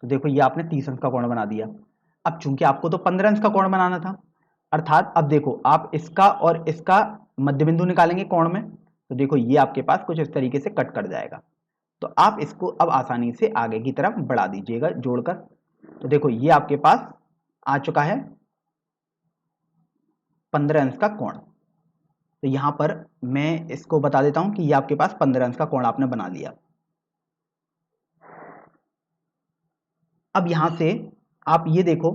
तो तो देखो ये आपने 30 अंश का कोण बना दिया। अब चूंकि आपको तो 15 अंश का कोण बनाना था, अर्थात अब देखो आप इसका और इसका मध्य बिंदु निकालेंगे कोण में, तो देखो ये आपके पास कुछ इस तरीके से कट कर जाएगा। तो आप इसको अब आसानी से आगे की तरफ बढ़ा दीजिएगा जोड़कर। तो देखो ये आपके पास आ चुका है 15 अंश का कोण। तो यहां पर मैं इसको बता देता हूं कि ये आपके पास 15 अंश का कोण आपने बना लिया। अब यहां से आप ये देखो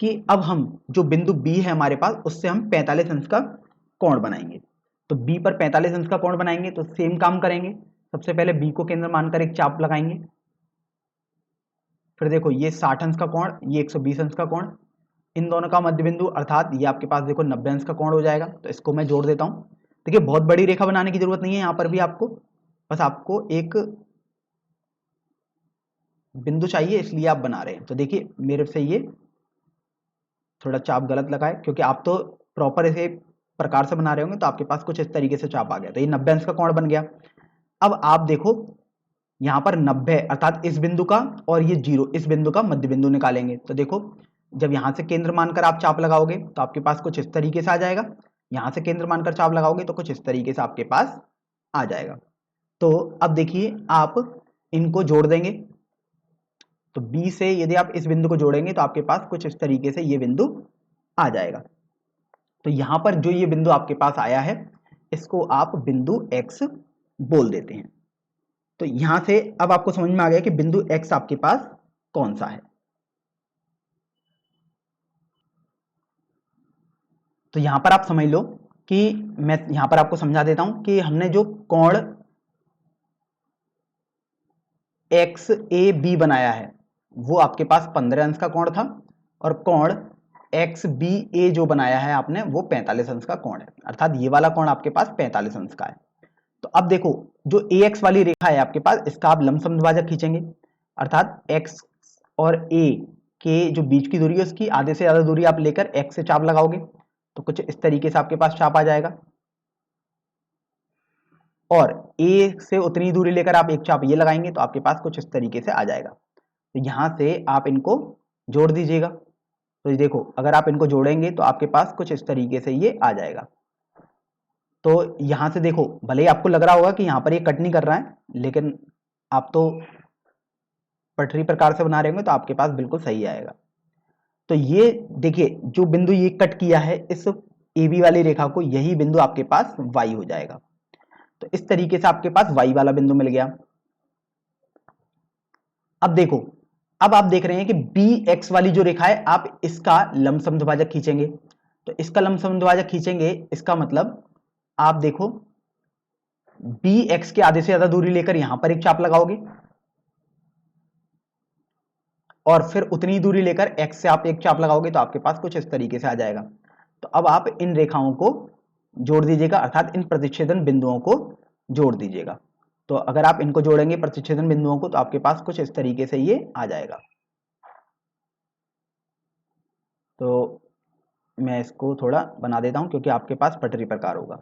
कि अब हम जो बिंदु बी है हमारे पास, उससे हम 45 अंश का कोण बनाएंगे। तो बी पर 45 अंश का कोण बनाएंगे तो सेम काम करेंगे। सबसे पहले बी को केंद्र मानकर एक चाप लगाएंगे। फिर देखो ये 60 अंश का कोण, ये 120 अंश का कोण, इन दोनों का मध्य बिंदु अर्थात ये आपके पास देखो 90 अंश का कोण हो जाएगा। तो इसको मैं जोड़ देता हूं। देखिए बहुत बड़ी रेखा बनाने की जरूरत नहीं है यहां पर भी आपको, बस आपको एक बिंदु चाहिए इसलिए आप बना रहे हैं। तो देखिए मेरे से ये थोड़ा चाप गलत लगा है, क्योंकि आप तो प्रॉपर ऐसे प्रकार से बना रहे होंगे तो आपके पास कुछ इस तरीके से चाप आ गया। तो ये 90 अंश का कोण बन गया। अब आप देखो यहां पर 90 अर्थात इस बिंदु का और ये 0 इस बिंदु का मध्य बिंदु निकालेंगे। तो देखो जब यहां से केंद्र मानकर आप चाप लगाओगे तो आपके पास कुछ इस तरीके से आ जाएगा। यहां से केंद्र मानकर चाप लगाओगे तो कुछ इस तरीके से आपके पास आ जाएगा। तो अब देखिए आप इनको जोड़ देंगे। तो बी से यदि आप इस बिंदु को जोड़ेंगे तो आपके पास कुछ इस तरीके से ये बिंदु आ जाएगा। तो यहां पर जो ये बिंदु आपके पास आया है इसको आप बिंदु x बोल देते हैं। तो यहां से अब आपको समझ में आ गया कि बिंदु x आपके पास कौन सा है। तो यहां पर आप समझ लो कि मैं यहां पर आपको समझा देता हूं कि हमने जो कोण एक्स ए बी बनाया है वो आपके पास 15 अंश का कोण था, और कोण एक्स बी ए जो बनाया है आपने वो 45 अंश का कोण है, अर्थात ये वाला कोण आपके पास 45 अंश का है। तो अब देखो जो ए एक्स वाली रेखा है आपके पास, इसका आप लंबसम द्विभाजक खींचेंगे, अर्थात एक्स और ए के जो बीच की दूरी है उसकी आधे से ज्यादा दूरी आप लेकर एक्स से चाप लगाओगे तो कुछ इस तरीके से आपके पास चाप आ जाएगा। और ए से उतनी दूरी लेकर आप एक चाप ये लगाएंगे तो आपके पास कुछ इस तरीके से आ जाएगा। तो यहां से आप इनको जोड़ दीजिएगा। तो ये देखो अगर आप इनको जोड़ेंगे तो आपके पास कुछ इस तरीके से ये आ जाएगा। तो यहां से देखो भले ही आपको लग रहा होगा कि यहां पर ये कट नहीं कर रहा है, लेकिन आप तो पटरी प्रकार से बना रहे होंगे तो आपके पास बिल्कुल सही आएगा। तो ये देखिए जो बिंदु ये कट किया है इस ए बी वाली रेखा को, यही बिंदु आपके पास वाई हो जाएगा। तो इस तरीके से आपके पास वाई वाला बिंदु मिल गया। अब देखो अब आप देख रहे हैं कि बी एक्स वाली जो रेखा है आप इसका लंबसम द्विभाजक खींचेंगे। तो इसका लंबसम द्विभाजक खींचेंगे इसका मतलब आप देखो बी एक्स के आधे से ज्यादा दूरी लेकर यहां पर एक चाप लगाओगे और फिर उतनी दूरी लेकर एक्स से आप एक चाप लगाओगे तो आपके पास कुछ इस तरीके से आ जाएगा। तो अब आप इन रेखाओं को जोड़ दीजिएगा, अर्थात इन प्रतिच्छेदन बिंदुओं को जोड़ दीजिएगा। तो अगर आप इनको जोड़ेंगे प्रतिच्छेदन बिंदुओं को तो आपके पास कुछ इस तरीके से ये आ जाएगा। तो मैं इसको थोड़ा बना देता हूं क्योंकि आपके पास पटरी प्रकार होगा।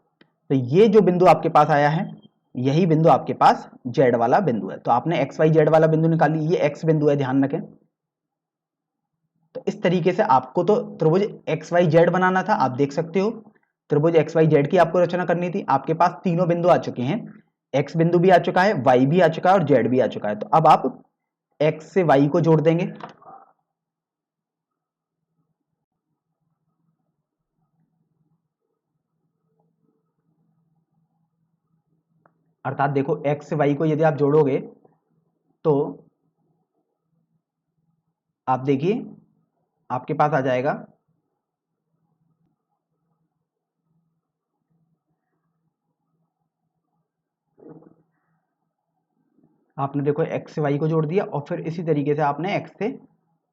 तो ये जो बिंदु आपके पास आया है यही बिंदु आपके पास जेड वाला बिंदु है। तो आपने एक्स वाई जेड वाला बिंदु निकाल ली, ये एक्स बिंदु है ध्यान रखें। तो इस तरीके से आपको तो त्रिभुज एक्स वाई जेड बनाना था, आप देख सकते हो त्रिभुज एक्स वाई जेड की आपको रचना करनी थी। आपके पास तीनों बिंदु आ चुके हैं, एक्स बिंदु भी आ चुका है, वाई भी आ चुका है और जेड भी आ चुका है। तो अब आप एक्स से वाई को जोड़ देंगे। अर्थात देखो एक्स से वाई को यदि आप जोड़ोगे तो आप देखिए आपके पास आ जाएगा आपने देखो एक्स से वाई को जोड़ दिया और फिर इसी तरीके से आपने एक्स से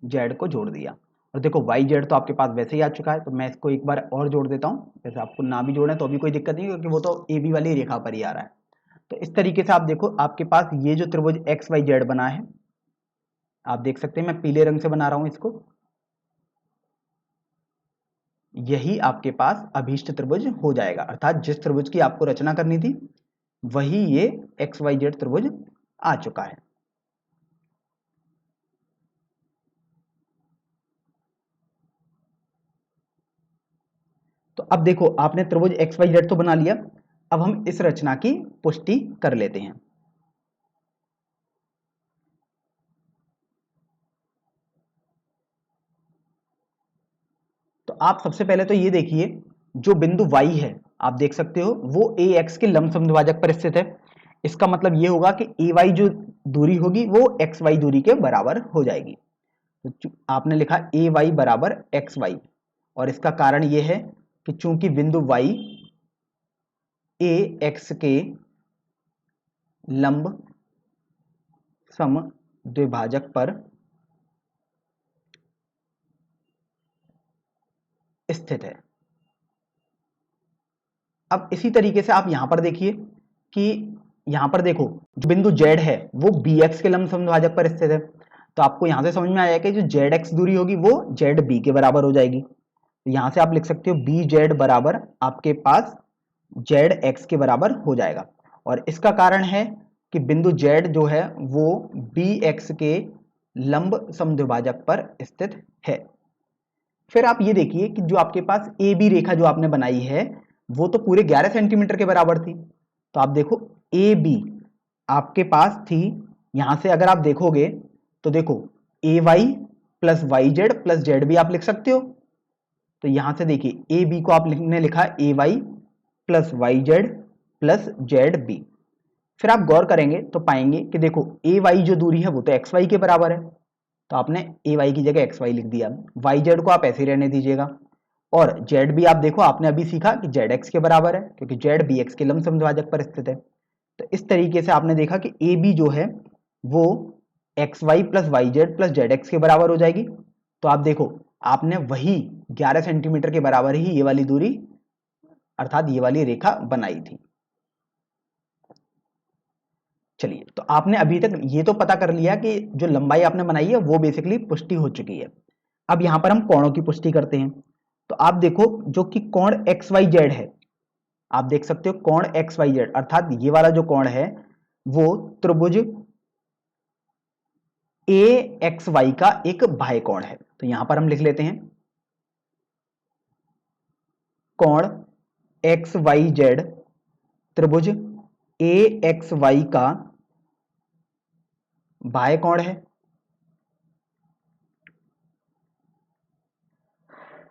जेड को जोड़ दिया। और देखो वाई जेड तो आपके पास वैसे ही आ चुका है, तो मैं इसको एक बार और जोड़ देता हूँ। जैसे आपको ना भी जोड़े तो भी कोई दिक्कत नहीं, क्योंकि वो तो ए बी वाली रेखा पर ही आ रहा है। तो इस तरीके से आप देखो आपके पास ये जो त्रिभुज एक्स वाई जेड बना है, आप देख सकते हैं मैं पीले रंग से बना रहा हूं इसको, यही आपके पास अभीष्ट त्रिभुज हो जाएगा। अर्थात जिस त्रिभुज की आपको रचना करनी थी वही ये एक्स वाई जेड त्रिभुज आ चुका है। तो अब देखो आपने त्रिभुज एक्स वाई जेड तो बना लिया, अब हम इस रचना की पुष्टि कर लेते हैं। तो आप सबसे पहले तो ये देखिए, जो बिंदु y है आप देख सकते हो वो ax के लंब समद्विभाजक पर स्थित है। इसका मतलब ये होगा कि ay जो दूरी होगी वो xy दूरी के बराबर हो जाएगी। तो आपने लिखा ay बराबर xy, और इसका कारण ये है कि चूंकि बिंदु y ax के लंब समद्विभाजक पर स्थित है। अब इसी तरीके से आप यहां पर देखिए कि यहां पर देखो जो बिंदु z है वो bx के लंब समद्विभाजक पर स्थित है। तो आपको यहां से समझ में आया कि जो zx दूरी होगी वो zb के बराबर हो जाएगी। तो यहां से आप लिख सकते हो bz बराबर आपके पास zx के बराबर हो जाएगा, और इसका कारण है कि बिंदु z जो है वो bx के लंब समद्विभाजक पर स्थित है। फिर आप ये देखिए कि जो आपके पास ए बी रेखा जो आपने बनाई है वो तो पूरे 11 सेंटीमीटर के बराबर थी। तो आप देखो ए बी आपके पास थी, यहां से अगर आप देखोगे तो देखो A Y plus Y Z plus Z भी आप लिख सकते हो। तो यहां से देखिए ए बी को आपने लिखा A Y plus Y Z plus Z B. फिर आप गौर करेंगे तो पाएंगे कि देखो ए वाई जो दूरी है वो तो एक्स वाई के बराबर है, तो आपने ए वाई की जगह एक्स वाई लिख दिया। वाई जेड को आप ऐसे ही रहने दीजिएगा, और जेड भी आप देखो आपने अभी सीखा कि जेड एक्स के बराबर है क्योंकि जेड बी एक्स के लंब समद्विभाजक पर स्थित है। तो इस तरीके से आपने देखा कि ए बी जो है वो X Y plus Y Z plus Z X के बराबर हो जाएगी। तो आप देखो आपने वही 11 सेंटीमीटर के बराबर ही ये वाली दूरी अर्थात ये वाली रेखा बनाई थी। चलिए, तो आपने अभी तक ये तो पता कर लिया कि जो लंबाई आपने बनाई है वो बेसिकली पुष्टि हो चुकी है। अब यहां पर हम कोणों की पुष्टि करते हैं। तो आप देखो जो कि कोण एक्स वाई जेड है, आप देख सकते हो कोण एक्स वाई जेड अर्थात ये वाला जो कोण है वो त्रिभुज ए एक्स वाई का एक बाह्य कोण है। तो यहां पर हम लिख लेते हैं कोण एक्स वाई जेड त्रिभुज ए एक्स वाई का बाह्य कोण है।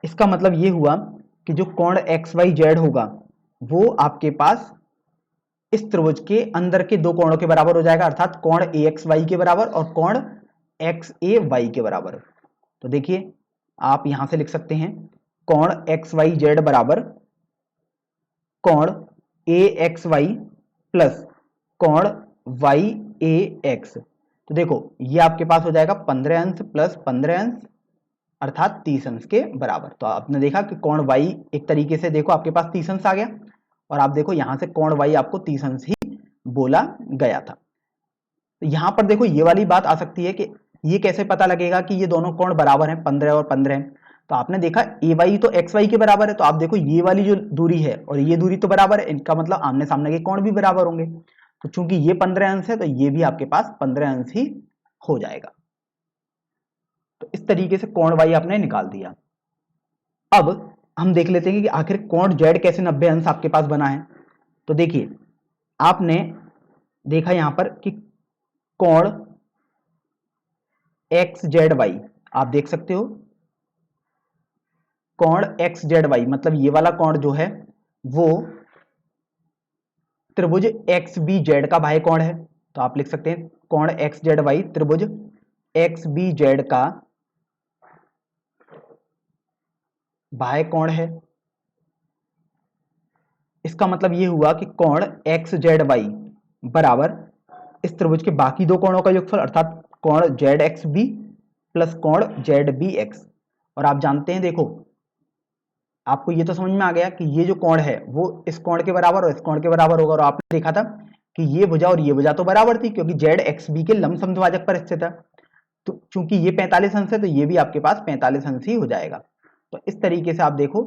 इसका मतलब ये हुआ कि जो कोण एक्स वाई जेड होगा वो आपके पास इस त्रिभुज के अंदर के दो कोणों के बराबर हो जाएगा, अर्थात कोण ए एक्स वाई के बराबर और कोण एक्स ए वाई के बराबर। तो देखिए आप यहां से लिख सकते हैं कोण एक्स वाई जेड बराबर कोण ए एक्स वाई प्लस कोण वाई ए एक्स। तो देखो ये आपके पास हो जाएगा 15 अंश प्लस 15 अंश अर्थात 30 अंश के बराबर। तो आपने देखा कि कोण वाई एक तरीके से देखो आपके पास 30 अंश आ गया, और आप देखो यहां से कोण वाई आपको 30 अंश ही बोला गया था। तो यहां पर देखो ये वाली बात आ सकती है कि ये कैसे पता लगेगा कि ये दोनों कोण बराबर हैं 15 और 15 हैं। तो आपने देखा ए वाई तो एक्स वाई के बराबर है, तो आप देखो ये वाली जो दूरी है और ये दूरी तो बराबर है, इनका मतलब आमने सामने के कोण भी बराबर होंगे। तो चूंकि ये 15 अंश है तो ये भी आपके पास 15 अंश ही हो जाएगा। तो इस तरीके से कोण वाई आपने निकाल दिया। अब हम देख लेते हैं कि आखिर कोण जेड कैसे 90 अंश आपके पास बना है। तो देखिए आपने देखा यहां पर कि कोण एक्स जेड वाई आप देख सकते हो कोण एक्स जेड वाई मतलब ये वाला कोण जो है वो त्रिभुज एक्स बी जेड का बाह्य कोण है। तो आप लिख सकते हैं कोण एक्स जेड वाई त्रिभुज एक्स बी जेड का बाह्य कोण है। इसका मतलब ये हुआ कि कोण एक्स जेड वाई बराबर इस त्रिभुज के बाकी दो कोणों का योगफल अर्थात कोण जेड एक्स बी प्लस कोण जेड बी एक्स। और आप जानते हैं देखो आपको ये तो समझ में आ गया कि ये जो कोण है वो इस कोण के बराबर और इस कोण के बराबर होगा, और आपने देखा था कि ये भुजा और ये भुजा तो बराबर थी क्योंकि जेड एक्स बी के लंब समद्विभाजक पर स्थित है। तो चूंकि ये 45 अंश है तो ये भी आपके पास 45 अंश ही हो जाएगा। तो इस तरीके से आप देखो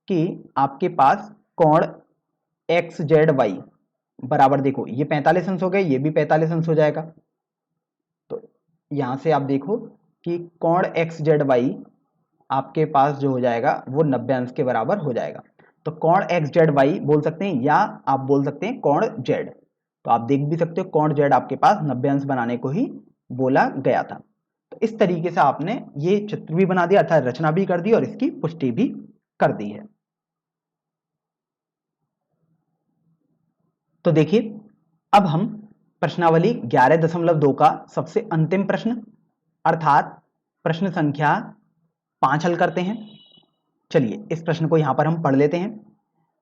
कि आपके पास कोण एक्स जेड वाई बराबर देखो ये 45 अंश हो गए, ये भी 45 अंश हो जाएगा। तो यहां से आप देखो कि कोण एक्स जेड वाई आपके पास जो हो जाएगा वो 90 अंश के बराबर हो जाएगा। तो कोण एक्स जेड वाई बोल सकते हैं, या आप बोल सकते हैं कोण जेड। तो आप देख भी सकते हो कोण जेड आपके पास 90 अंश बनाने को ही बोला गया था। तो इस तरीके से आपने ये चित्र भी बना दिया, अर्थात रचना भी कर दी और इसकी पुष्टि भी कर दी है। तो देखिए अब हम प्रश्नावली 11.2 का सबसे अंतिम प्रश्न अर्थात प्रश्न संख्या 5 हल करते हैं। चलिए इस प्रश्न को यहां पर हम पढ़ लेते हैं।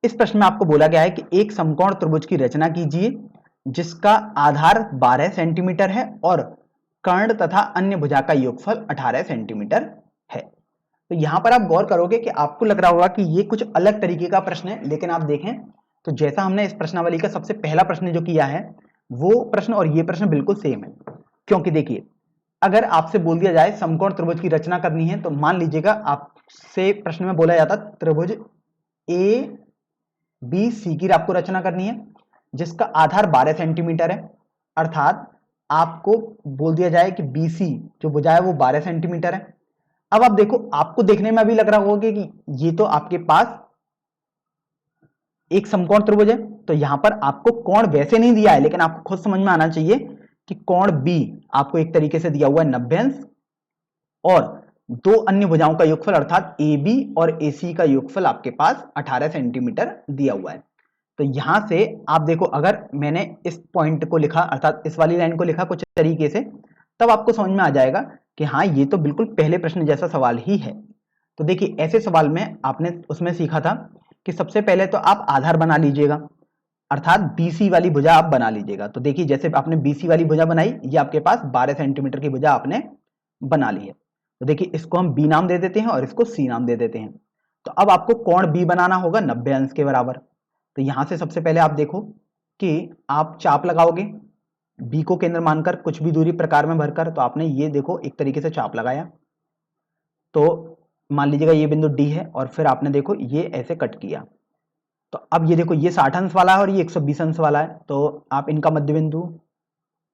इस प्रश्न में आपको बोला गया है कि एक समकोण त्रिभुज की रचना कीजिए जिसका आधार 12 सेंटीमीटर है और कर्ण तथा अन्य भुजा का योगफल 18 सेंटीमीटर है। तो यहां पर आप गौर करोगे कि आपको लग रहा होगा कि ये कुछ अलग तरीके का प्रश्न है, लेकिन आप देखें तो जैसा हमने इस प्रश्नावली का सबसे पहला प्रश्न जो किया है वो प्रश्न और ये प्रश्न बिल्कुल सेम है। क्योंकि देखिए अगर आपसे बोल दिया जाए समकोण त्रिभुज की रचना करनी है तो मान लीजिएगा आपसे प्रश्न में बोला जाता त्रिभुज ए बी सी की आपको रचना करनी है जिसका आधार 12 सेंटीमीटर है, अर्थात आपको बोल दिया जाए कि बीसी जो भुजा है वो 12 सेंटीमीटर है। अब आप देखो आपको देखने में अभी लग रहा होगा कि ये तो आपके पास एक समकोण त्रिभुज है, तो यहां पर आपको कोण वैसे नहीं दिया है, लेकिन आपको खुद समझ में आना चाहिए कि कोण बी आपको एक तरीके से दिया हुआ है 90 अंश और दो अन्य भुजाओं का योगफल अर्थात ए बी और ए सी का योगफल आपके पास 18 सेंटीमीटर दिया हुआ है। तो यहां से आप देखो अगर मैंने इस पॉइंट को लिखा अर्थात इस वाली लाइन को लिखा कुछ तरीके से, तब आपको समझ में आ जाएगा कि हाँ ये तो बिल्कुल पहले प्रश्न जैसा सवाल ही है। तो देखिए ऐसे सवाल में आपने उसमें सीखा था कि सबसे पहले तो आप आधार बना लीजिएगा अर्थात बीसी वाली भुजा आप बना लीजिएगा। तो देखिए जैसे आपने बीसी वाली भुजा बनाई, ये आपके पास 12 सेंटीमीटर की भुजा आपने बना ली है। तो देखिए इसको हम बी नाम दे देते हैं और इसको सी नाम दे देते हैं। तो अब आपको कोण बी बनाना होगा 90 अंश के बराबर। तो यहां से सबसे पहले आप देखो कि आप चाप लगाओगे बी को केंद्र मानकर कुछ भी दूरी प्रकार में भरकर। तो आपने ये देखो एक तरीके से चाप लगाया, तो मान लीजिएगा ये बिंदु डी है और फिर आपने देखो ये ऐसे कट किया। तो अब ये देखो ये 60 अंश वाला है और ये 120 अंश वाला है, तो आप इनका मध्य बिंदु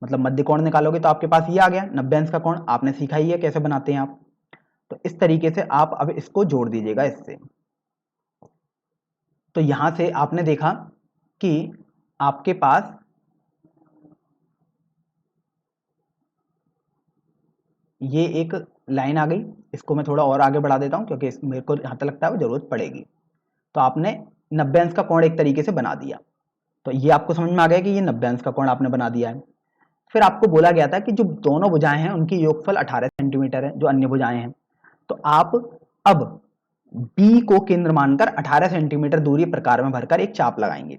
मतलब मध्य कोण निकालोगे तो आपके पास ये आ गया 90 अंश का कोण। आपने सीखा ही है कैसे बनाते हैं आप। तो इस तरीके से आप अब इसको जोड़ दीजिएगा इससे। तो यहां से आपने देखा कि आपके पास ये एक लाइन आ गई। इसको मैं थोड़ा और आगे बढ़ा देता हूं क्योंकि मेरे को जहां तक लगता है वो जरूरत पड़ेगी। तो आपने 90 अंश का कोण एक तरीके से बना दिया। तो ये आपको समझ में आ गया कि ये 90 अंश का कोण आपने बना दिया है। फिर आपको बोला गया था कि जो दोनों भुजाएं हैं उनकी योगफल 18 सेंटीमीटर है, जो अन्य भुजाएं हैं। तो आप अब बी को केंद्र मानकर 18 सेंटीमीटर दूरी प्रकार में भरकर एक चाप लगाएंगे।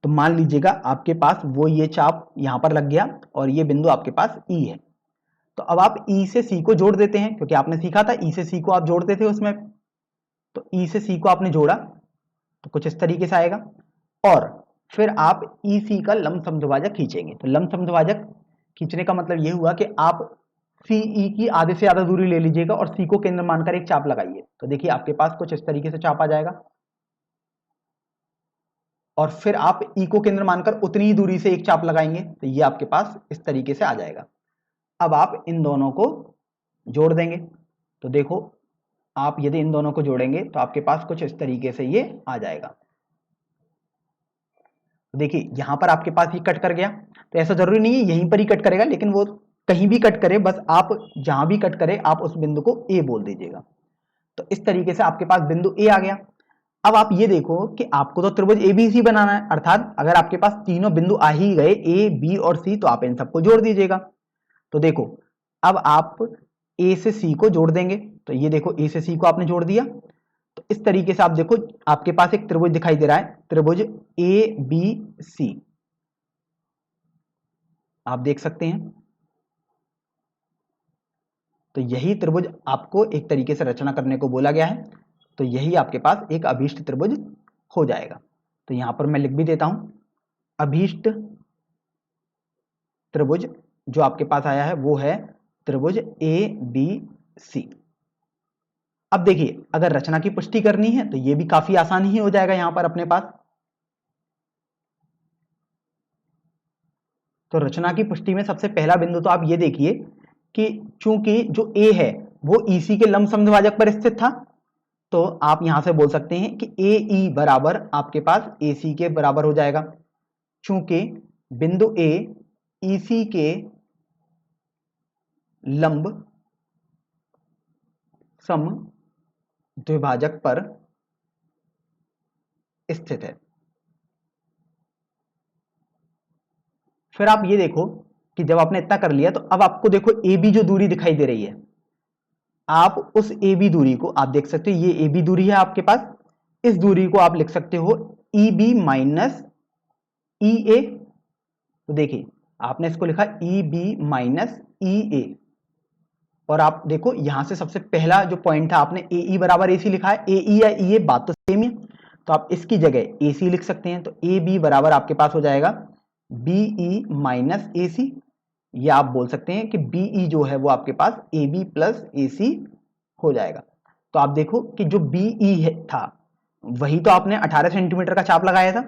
तो मान लीजिएगा आपके पास वो ये चाप यहां पर लग गया और ये बिंदु आपके पास ई है। तो अब आप ई से सी को जोड़ देते हैं क्योंकि आपने सीखा था ई से सी को आप जोड़ते थे उसमें। तो ई से सी को आपने जोड़ा तो कुछ इस तरीके से आएगा और फिर आप ई सी का लंब समद्विभाजक खींचेंगे। तो लंब समद्विभाजक खींचने का मतलब यह हुआ कि आप सी ई की आधे से ज्यादा दूरी ले लीजिएगा और सी को केंद्र मानकर एक चाप लगाइए। तो देखिए आपके पास कुछ इस तरीके से चाप आ जाएगा और फिर आप ई को केंद्र मानकर उतनी ही दूरी से एक चाप लगाएंगे तो ये आपके पास इस तरीके से आ जाएगा। अब आप इन दोनों को जोड़ देंगे। तो देखो आप यदि इन दोनों को जोड़ेंगे तो आपके पास कुछ इस तरीके से ये आ जाएगा। तो देखिए यहां पर आपके पास ये कट कर गया। तो ऐसा जरूरी नहीं है यहीं पर ही कट करेगा, लेकिन वो कहीं भी कट करे, बस आप जहां भी कट करे आप उस बिंदु को ए बोल दीजिएगा। तो इस तरीके से आपके पास बिंदु ए आ गया। अब आप ये देखो कि आपको तो त्रिभुज एबीसी बनाना है, अर्थात अगर आपके पास तीनों बिंदु आ ही गए ए बी और सी तो आप इन सबको जोड़ दीजिएगा। तो देखो अब आप ए से सी को जोड़ देंगे। तो ये देखो ए से सी को आपने जोड़ दिया। तो इस तरीके से आप देखो आपके पास एक त्रिभुज दिखाई दे रहा है, त्रिभुज ए बी सी आप देख सकते हैं। तो यही त्रिभुज आपको एक तरीके से रचना करने को बोला गया है। तो यही आपके पास एक अभीष्ट त्रिभुज हो जाएगा। तो यहां पर मैं लिख भी देता हूं अभीष्ट त्रिभुज जो आपके पास आया है वो है त्रिभुज ए बी सी। अब देखिए अगर रचना की पुष्टि करनी है तो ये भी काफी आसान ही हो जाएगा यहां पर अपने पास। तो रचना की पुष्टि में सबसे पहला बिंदु तो आप ये देखिए कि चूंकि जो ए है वो ईसी के लंब समद्विभाजक पर स्थित था, तो आप यहां से बोल सकते हैं कि ए ई बराबर आपके पास ए सी के बराबर हो जाएगा, चूंकि बिंदु ए ई सी के लंब सम द्विभाजक पर स्थित है। फिर आप ये देखो कि जब आपने इतना कर लिया तो अब आपको देखो ए बी जो दूरी दिखाई दे रही है, आप उस ए बी दूरी को आप देख सकते हो, ये ए बी दूरी है आपके पास, इस दूरी को आप लिख सकते हो ई बी माइनस ई ए। तो देखिए आपने इसको लिखा ई बी माइनस ई ए, और आप देखो यहां से सबसे पहला जो पॉइंट था आपने ए ई बराबर ए सी लिखा है, ए ई या ई ए बात तो सेम ही है, तो आप इसकी जगह ए सी लिख सकते हैं। तो ए बी बराबर आपके पास हो जाएगा बी ई माइनस ए सी, या आप बोल सकते हैं कि बी ई जो है वो आपके पास ए बी प्लस ए सी हो जाएगा। तो आप देखो कि जो बी ई था वही तो आपने 18 सेंटीमीटर का चाप लगाया था,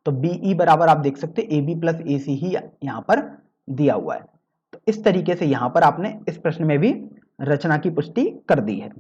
तो बी ई बराबर आप देख सकते हैं ए बी प्लस ए सी ही यहां पर दिया हुआ है। तो इस तरीके से यहां पर आपने इस प्रश्न में भी रचना की पुष्टि कर दी है।